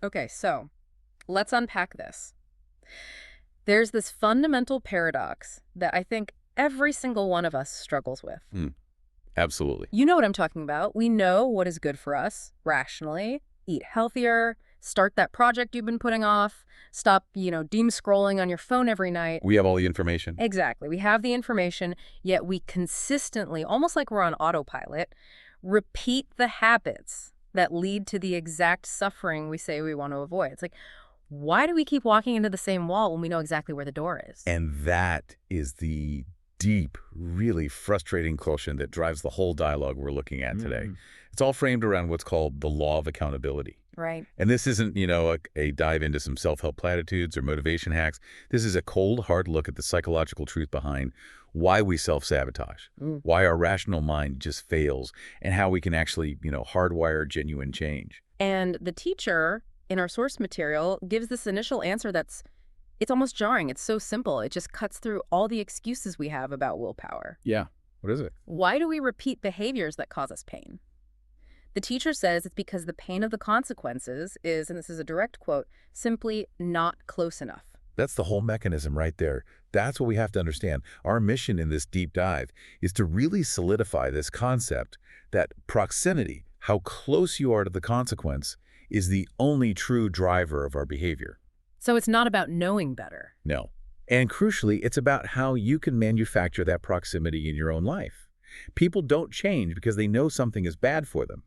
Okay, so let's unpack this. There's this fundamental paradox that I think every single one of us struggles with. Hmm. Absolutely. You know what I'm talking about. We know what is good for us rationally. Eat healthier, start that project you've been putting off, stop, doom scrolling on your phone every night. We have all the information. Exactly. We have the information, yet we consistently, almost like we're on autopilot, repeat the habits that lead to the exact suffering we say we want to avoid. It's like, why do we keep walking into the same wall when we know exactly where the door is? And that is the deep, really frustrating question that drives the whole dialogue we're looking at today. It's all framed around what's called the law of accountability. Right. And this isn't, a dive into some self-help platitudes or motivation hacks. This is a cold, hard look at the psychological truth behind why we self-sabotage, why our rational mind just fails, and how we can actually, hardwire genuine change. And the teacher in our source material gives this initial answer it's almost jarring. It's so simple. It just cuts through all the excuses we have about willpower. Yeah. What is it? Why do we repeat behaviors that cause us pain? The teacher says it's because the pain of the consequences is, and this is a direct quote, simply not close enough. That's the whole mechanism right there. That's what we have to understand. Our mission in this deep dive is to really solidify this concept that proximity, how close you are to the consequence, is the only true driver of our behavior. So it's not about knowing better. No. And crucially, it's about how you can manufacture that proximity in your own life. People don't change because they know something is bad for them.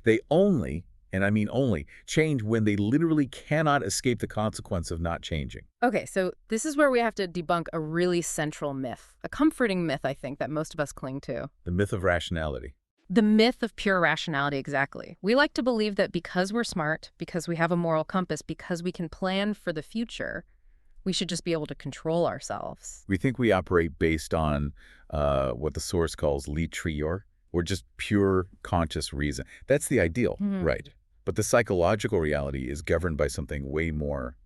They only, and I mean only, change when they literally cannot escape the consequence of not changing. Okay, so this is where we have to debunk a really central myth, a comforting myth, I think, that most of us cling to. The myth of rationality. The myth of pure rationality, exactly. We like to believe that because we're smart, because we have a moral compass, because we can plan for the future, we should just be able to control ourselves. We think we operate based on what the source calls lit trior, or just pure conscious reason. That's the ideal, right? But the psychological reality is governed by something way more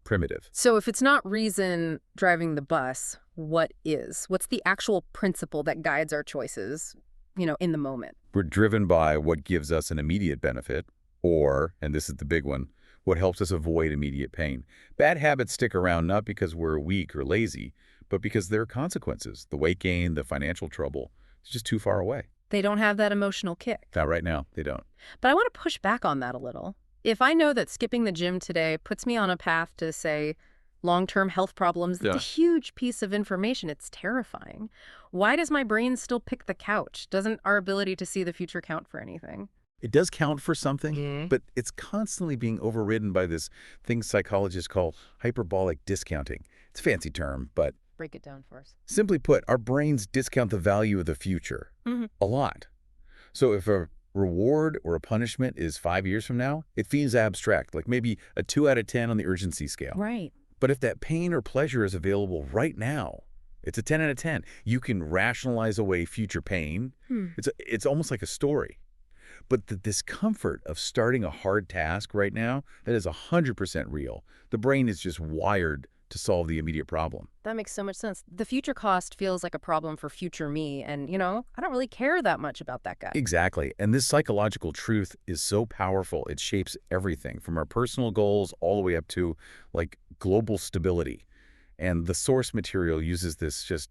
primitive. So if it's not reason driving the bus, what is? What's the actual principle that guides our choices, in the moment? We're driven by what gives us an immediate benefit, or, and this is the big one, what helps us avoid immediate pain. Bad habits stick around not because we're weak or lazy, but because there are consequences. The weight gain, the financial trouble, it's just too far away. They don't have that emotional kick. Not right now, they don't. But I want to push back on that a little. If I know that skipping the gym today puts me on a path to, say, long-term health problems, it's a huge piece of information. It's terrifying. Why does my brain still pick the couch? Doesn't our ability to see the future count for anything? It does count for something, but it's constantly being overridden by this thing psychologists call hyperbolic discounting. It's a fancy term, but break it down for us. Simply put, our brains discount the value of the future a lot. So if a reward or a punishment is 5 years from now, it feels abstract, like maybe a 2 out of 10 on the urgency scale. Right. But if that pain or pleasure is available right now, it's a 10 out of 10. You can rationalize away future pain. It's almost like a story. But the discomfort of starting a hard task right now, that is 100% real. The brain is just wired to solve the immediate problem. That makes so much sense. The future cost feels like a problem for future me, and, I don't really care that much about that guy. Exactly. And this psychological truth is so powerful, it shapes everything from our personal goals all the way up to, like, global stability. And the source material uses this just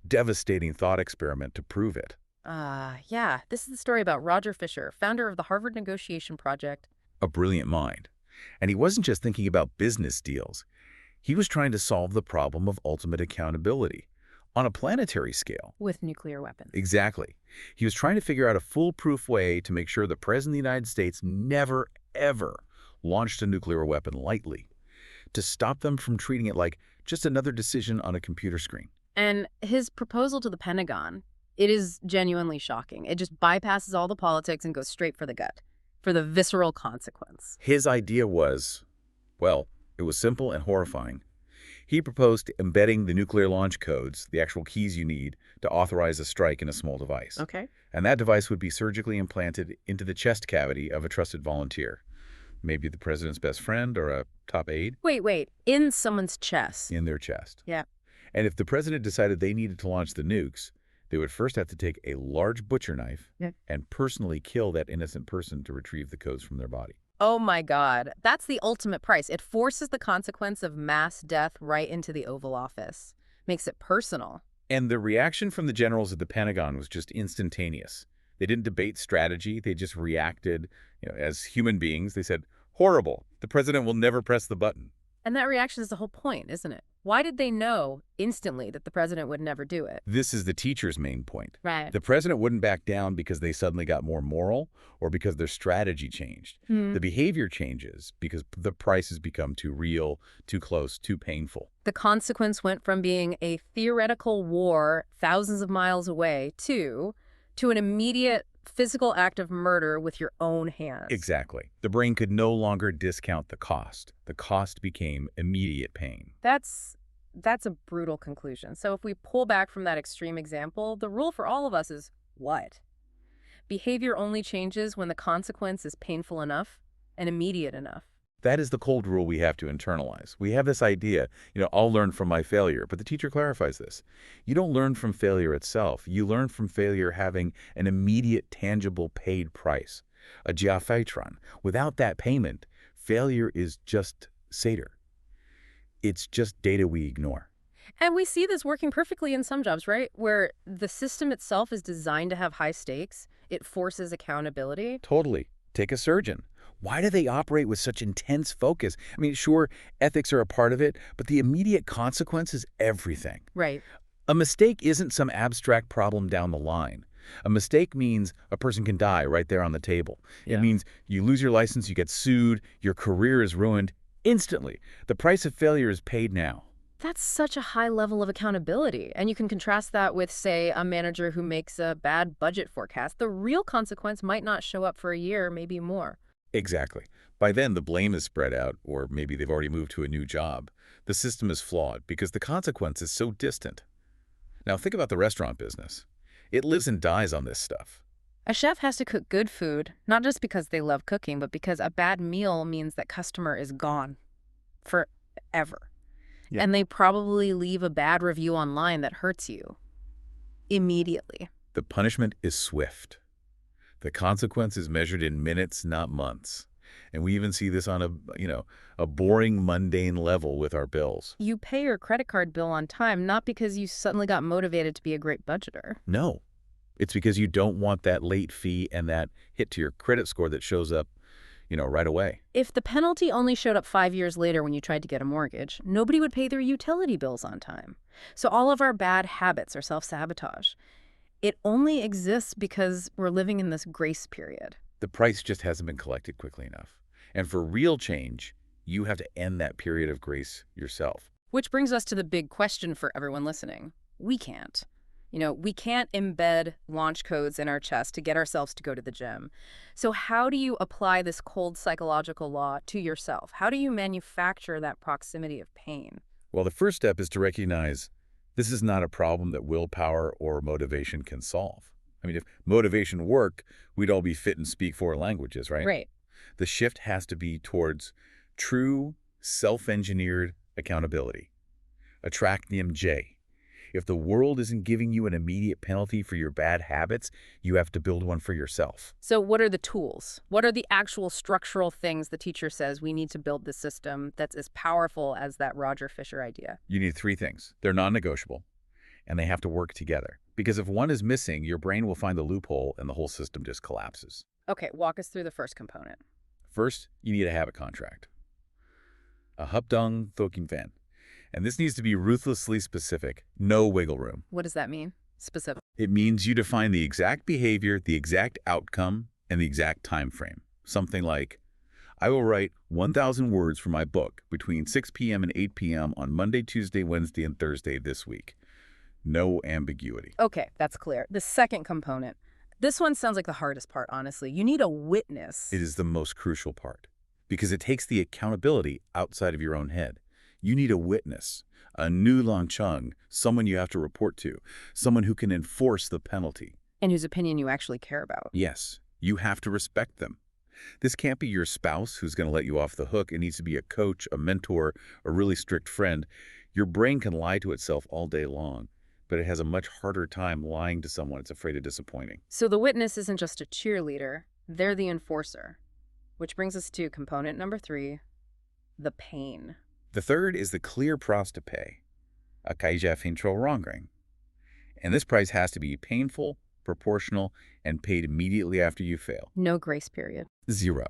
devastating thought experiment to prove it. Yeah. This is the story about Roger Fisher, founder of the Harvard Negotiation Project. A brilliant mind. And he wasn't just thinking about business deals. He was trying to solve the problem of ultimate accountability on a planetary scale. With nuclear weapons. Exactly. He was trying to figure out a foolproof way to make sure the President of the United States never, ever launched a nuclear weapon lightly, to stop them from treating it like just another decision on a computer screen. And his proposal to the Pentagon, it is genuinely shocking. It just bypasses all the politics and goes straight for the gut, for the visceral consequence. His idea was, well, it was simple and horrifying. He proposed embedding the nuclear launch codes, the actual keys you need, to authorize a strike in a small device. Okay. And that device would be surgically implanted into the chest cavity of a trusted volunteer. Maybe the president's best friend or a top aide. Wait. In someone's chest. In their chest. Yeah. And if the president decided they needed to launch the nukes, they would first have to take a large butcher knife and personally kill that innocent person to retrieve the codes from their body. Oh my God. That's the ultimate price. It forces the consequence of mass death right into the Oval Office. Makes it personal. And the reaction from the generals at the Pentagon was just instantaneous. They didn't debate strategy. They just reacted, as human beings. They said, horrible. The president will never press the button. And that reaction is the whole point, isn't it? Why did they know instantly that the president would never do it? This is the teacher's main point. Right. The president wouldn't back down because they suddenly got more moral or because their strategy changed. The behavior changes because the price has become too real, too close, too painful. The consequence went from being a theoretical war thousands of miles away to an immediate physical act of murder with your own hands. Exactly. The brain could no longer discount the cost. The cost became immediate pain. That's a brutal conclusion. So if we pull back from that extreme example, the rule for all of us is what? Behavior only changes when the consequence is painful enough and immediate enough. That is the cold rule we have to internalize. We have this idea, I'll learn from my failure, but the teacher clarifies this. You don't learn from failure itself. You learn from failure having an immediate, tangible, paid price, a geophytron. Without that payment, failure is just Seder. It's just data we ignore. And we see this working perfectly in some jobs, right? Where the system itself is designed to have high stakes. It forces accountability. Totally. Take a surgeon. Why do they operate with such intense focus? I mean, sure, ethics are a part of it, but the immediate consequence is everything. Right. A mistake isn't some abstract problem down the line. A mistake means a person can die right there on the table. Yeah. It means you lose your license, you get sued, your career is ruined instantly. The price of failure is paid now. That's such a high level of accountability. And you can contrast that with, say, a manager who makes a bad budget forecast. The real consequence might not show up for a year, maybe more. Exactly. By then, the blame is spread out, or maybe they've already moved to a new job. The system is flawed because the consequence is so distant. Now, think about the restaurant business. It lives and dies on this stuff. A chef has to cook good food, not just because they love cooking, but because a bad meal means that customer is gone forever. Yeah. And they probably leave a bad review online that hurts you immediately. The punishment is swift. The consequence is measured in minutes, not months. And we even see this on a boring, mundane level with our bills. You pay your credit card bill on time, not because you suddenly got motivated to be a great budgeter. No. It's because you don't want that late fee and that hit to your credit score that shows up, right away. If the penalty only showed up 5 years later when you tried to get a mortgage, nobody would pay their utility bills on time. So all of our bad habits are self-sabotage. It only exists because we're living in this grace period. The price just hasn't been collected quickly enough. And for real change, you have to end that period of grace yourself. Which brings us to the big question for everyone listening. We can't. We can't embed launch codes in our chest to get ourselves to go to the gym. So how do you apply this cold psychological law to yourself? How do you manufacture that proximity of pain? Well, the first step is to recognize this is not a problem that willpower or motivation can solve. I mean, if motivation worked, we'd all be fit and speak 4 languages, right? Right. The shift has to be towards true, self-engineered accountability. Attractium J. If the world isn't giving you an immediate penalty for your bad habits, you have to build one for yourself. So what are the tools? What are the actual structural things the teacher says we need to build the system that's as powerful as that Roger Fisher idea? You need 3 things. They're non-negotiable, and they have to work together. Because if one is missing, your brain will find the loophole and the whole system just collapses. Okay, walk us through the first component. First, you need a habit contract. A Hupdung Thokim Fan. And this needs to be ruthlessly specific, no wiggle room. What does that mean? Specific. It means you define the exact behavior, the exact outcome, and the exact time frame. Something like, I will write 1,000 words for my book between 6 p.m. and 8 p.m. on Monday, Tuesday, Wednesday, and Thursday this week. No ambiguity. Okay, that's clear. The second component. This one sounds like the hardest part, honestly. You need a witness. It is the most crucial part because it takes the accountability outside of your own head. You need a witness, a new Lang Chung, someone you have to report to, someone who can enforce the penalty. And whose opinion you actually care about. Yes, you have to respect them. This can't be your spouse who's going to let you off the hook. It needs to be a coach, a mentor, a really strict friend. Your brain can lie to itself all day long, but it has a much harder time lying to someone it's afraid of disappointing. So the witness isn't just a cheerleader, they're the enforcer. Which brings us to component number 3, the pain. The third is the clear price to pay, a kaija fintrolrongring. And this price has to be painful, proportional, and paid immediately after you fail. No grace period. 0.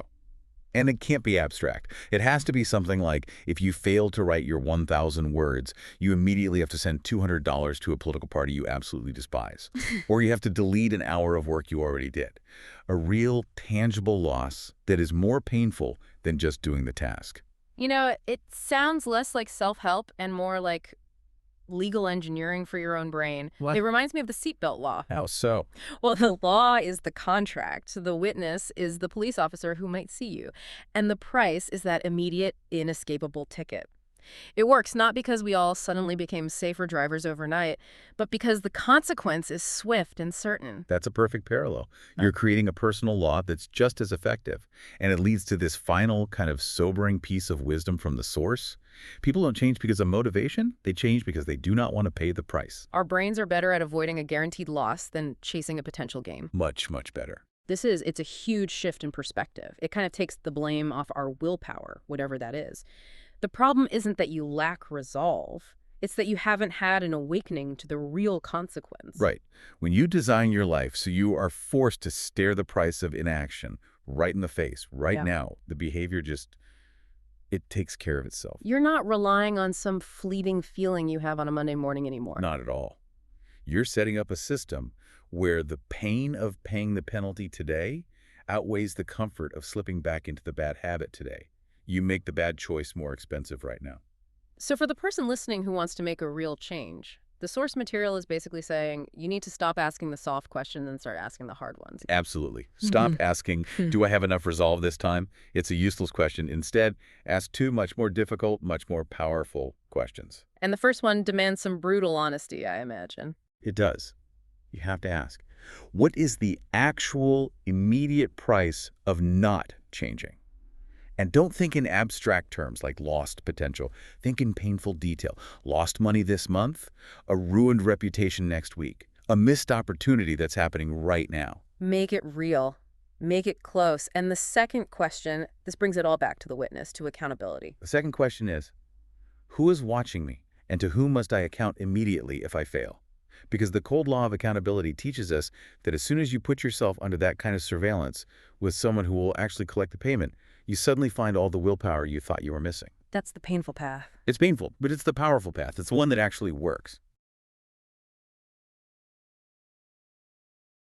And it can't be abstract. It has to be something like, if you fail to write your 1,000 words, you immediately have to send $200 to a political party you absolutely despise. Or you have to delete an hour of work you already did. A real, tangible loss that is more painful than just doing the task. You know, it sounds less like self-help and more like legal engineering for your own brain. What? It reminds me of the seatbelt law. How so? Well, the law is the contract. The witness is the police officer who might see you. And the price is that immediate, inescapable ticket. It works not because we all suddenly became safer drivers overnight, but because the consequence is swift and certain. That's a perfect parallel. You're creating a personal law that's just as effective. And it leads to this final kind of sobering piece of wisdom from the source. People don't change because of motivation. They change because they do not want to pay the price. Our brains are better at avoiding a guaranteed loss than chasing a potential gain. Much, much better. It's a huge shift in perspective. It kind of takes the blame off our willpower, whatever that is. The problem isn't that you lack resolve. It's that you haven't had an awakening to the real consequence. Right. When you design your life so you are forced to stare the price of inaction right in the face, right now, the behavior it takes care of itself. You're not relying on some fleeting feeling you have on a Monday morning anymore. Not at all. You're setting up a system where the pain of paying the penalty today outweighs the comfort of slipping back into the bad habit today. You make the bad choice more expensive right now. So for the person listening who wants to make a real change, the source material is basically saying you need to stop asking the soft questions and start asking the hard ones. Absolutely. Stop asking, do I have enough resolve this time? It's a useless question. Instead, ask 2 much more difficult, much more powerful questions. And the first one demands some brutal honesty, I imagine. It does. You have to ask, what is the actual immediate price of not changing? And don't think in abstract terms like lost potential. Think in painful detail. Lost money this month, a ruined reputation next week, a missed opportunity that's happening right now. Make it real. Make it close. And the second question, this brings it all back to the witness, to accountability. The second question is, who is watching me, and to whom must I account immediately if I fail? Because the cold law of accountability teaches us that as soon as you put yourself under that kind of surveillance with someone who will actually collect the payment, you suddenly find all the willpower you thought you were missing. That's the painful path. It's painful, but it's the powerful path. It's the one that actually works.